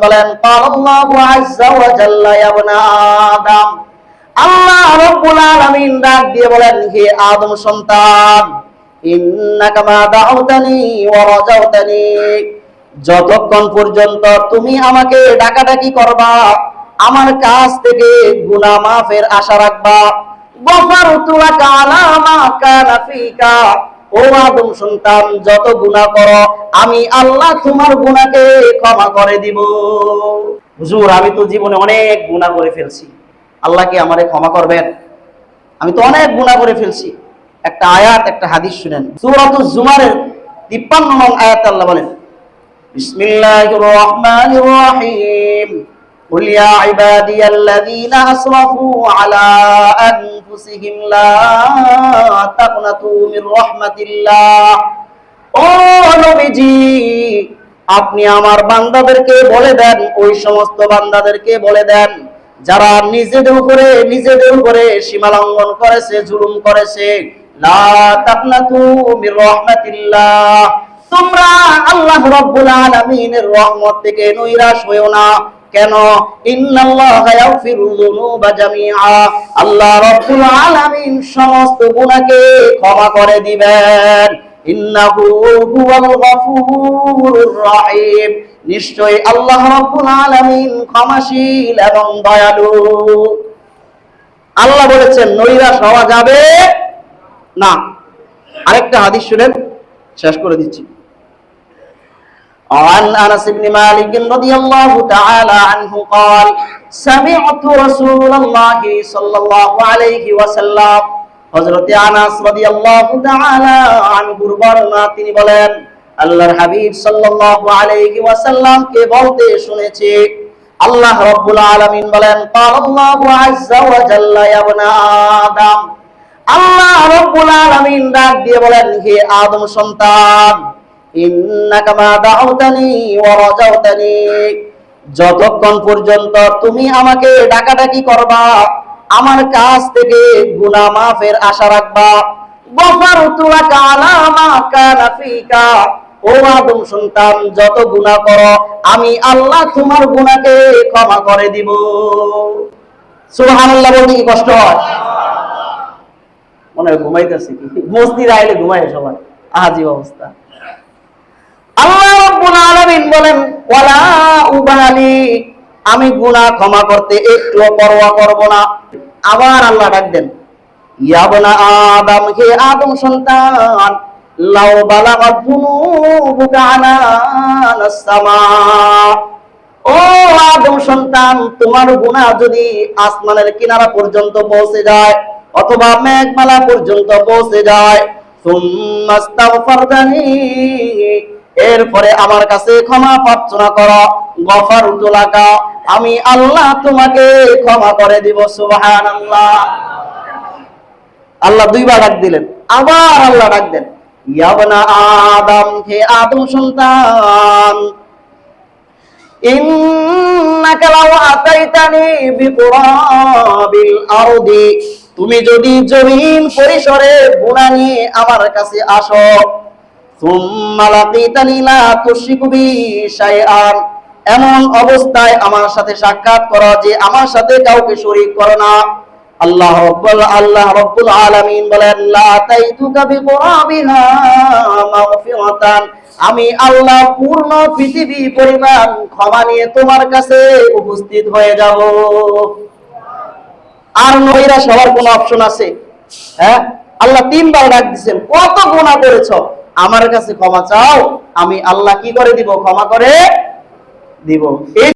বলেন আল্লাহু আযজা ওয়া জাল্লা ইয়া ইবনা আদম, আল্লাহ রাব্বুল আলামিন ডাক দিয়ে বলেন, হে আদম সন্তান, ইন্নাকা মা দাউতানি ওয়া রাজাউতানি, যতক্ষণ পর্যন্ত তুমি আমাকে ডাকাডাকি করবা, আমার কাছ থেকে গুনাহ মাফের আশা রাখবা, গফারতু লাকা আলা মা কানা ফিকা, ও আদম সন্তান, যত গুনাহ করো আমি আল্লাহ তোমার গুনাহকে ক্ষমা করে দিব। হুজুর, আমি তো জীবনে অনেক গুনাহ করে ফেলছি, আল্লাহ কি আমারে ক্ষমা করবেন? আমি তো অনেক গুনাহ করে ফেলছি। একটা আয়াত, একটা হাদিস শুনেন। সূরাতুজ জুমারের 53 নং আয়াতে আল্লাহ বলেন, বিসমিল্লাহির রহমানির রহিম, কুল ইয়া ইবাদিয়াল্লাযীনা আসরাফু আলা আনফুসিহিম লা তাকনাতু মির রাহমাতিল্লাহ। ও নবীজি, আপনি আমার বান্দাদেরকে বলে দেন, ওই সমস্ত বান্দাদেরকে বলে দেন যারা নিজেদের উপরে সীমা লঙ্ঘন করেছে, জুলুম করেছে, লা তাকনাতু মির রাহমাতিল্লাহ, তোমরা আল্লাহ রাব্বুল আলামিনের রহমত থেকে নৈরাশ হয়ো না। কেন? ইন্নাল্লাহা ইয়াগফিরুয যুনুবা জামিআ, আল্লাহ রাব্বুল আলামিন সমস্ত গুনাহকে ক্ষমা করে দিবেন। ইন্নাহু হুয়াল গফুরুর রহিম, নিশ্চয়ই আল্লাহ রাব্বুল আলামিন ক্ষমাশীল এবং দয়ালু। আল্লাহ বলেছেন নৈরাশ হওয়া যাবে না। আরেকটা হাদিস শুনেন, শেষ করে দিচ্ছি। عن أنس بن مالك رضي الله تعالى عنه قال سمعت رسول الله صلى الله عليه وسلم, হযরত আনাস রাদিয়াল্লাহু তাআলা আনহুর বর্ণনা, তিনি বলেন আল্লাহর হাবিব সাল্লাল্লাহু আলাইহি ওয়াসাল্লাম কে বলতে শুনেছি, আল্লাহ রাব্বুল আলামিন বলেন, আল্লাহু আযজা ওয়া জাল্লা ইয়া ইবনা আদম, আল্লাহ রাব্বুল আলামিন ডাক দিয়ে বলেন, হে আদম সন্তান, ইন্নাকা মা দাউতানি ওয়া রাজাউতানি, যতক্ষণ পর্যন্ত তুমি আমাকে ডাকাডাকি করবা, আমার কাছ থেকে গুনাহ মাফের আশা রাখবা, গফারতু লাকা আলা মা কানা ফিকা, ও আদম সন্তান, যত গুনাহ করো আমি আল্লাহ তোমার গুনাহকে ক্ষমা করে দিব। সুবহানাল্লাহ বলতে কি কষ্ট হয়? মনে হয় ঘুমাইতেছি, মসজিদ আইলে ঘুমায় সবাই, আজীব অবস্থা। আল্লাহ রাব্বুল আলামিন বলেন, ওয়ালা উবালি, আমি গুনাহ ক্ষমা করতে একটু পরোয়া করব না। আবার আল্লাহ ডাক দেন, ইয়া বনা আদম, হে আদম সন্তান, লাউ বালাগাত যুনুবুকা আনানাস সামা, ও আদম সন্তান, তোমার গুনাহ যদি আসমানের কিনারা পর্যন্ত পৌঁছে যায় অথবা মেঘমালা পর্যন্ত পৌঁছে যায়, সুম্মা আস্তাগফারতানি, এরপরে আমার কাছে ক্ষমা প্রার্থনা করো, গফারতু লাকা, আমি আল্লাহ তোমাকে ক্ষমা করে দিব। সুবহানাল্লাহ। আল্লাহ দুইবার ডাক দিলেন, আবার আল্লাহ ডাক দেন, ইয়া বনা আদম, হে আদম সন্তান, ইন্নাকা লাউ আতাইতানি বিকুরাবিল আরদি, তুমি যদি জমিন পরিসরে গুনাহ নিয়ে আমার কাছে আসো, সুম্মা লাকিতানি লা তুশরিকু বি শাইআন, এমন অবস্থায় আমার সাথে সাক্ষাৎ করো যে আমার সাথে কাউকে শরীক করো না, আল্লাহ রাব্বুল আলামিন বলেন, লা তাইতুকা বিকুরাবিহা মাগফিরাতান, আমি আল্লাহ পূর্ণ পৃথিবী পরিমাণ ক্ষমা নিয়ে তোমার কাছে উপস্থিত হয়ে যাব। আর নৈরাশ হওয়ার কোন অপশন আছে? হ্যাঁ, আল্লাহ তিনবার ডাক দিয়েছেন, কত গুনাহ করেছো, আমার কাছে ক্ষমা চাও, আমি আল্লাহ কি করে দিব? ক্ষমা করে দিব।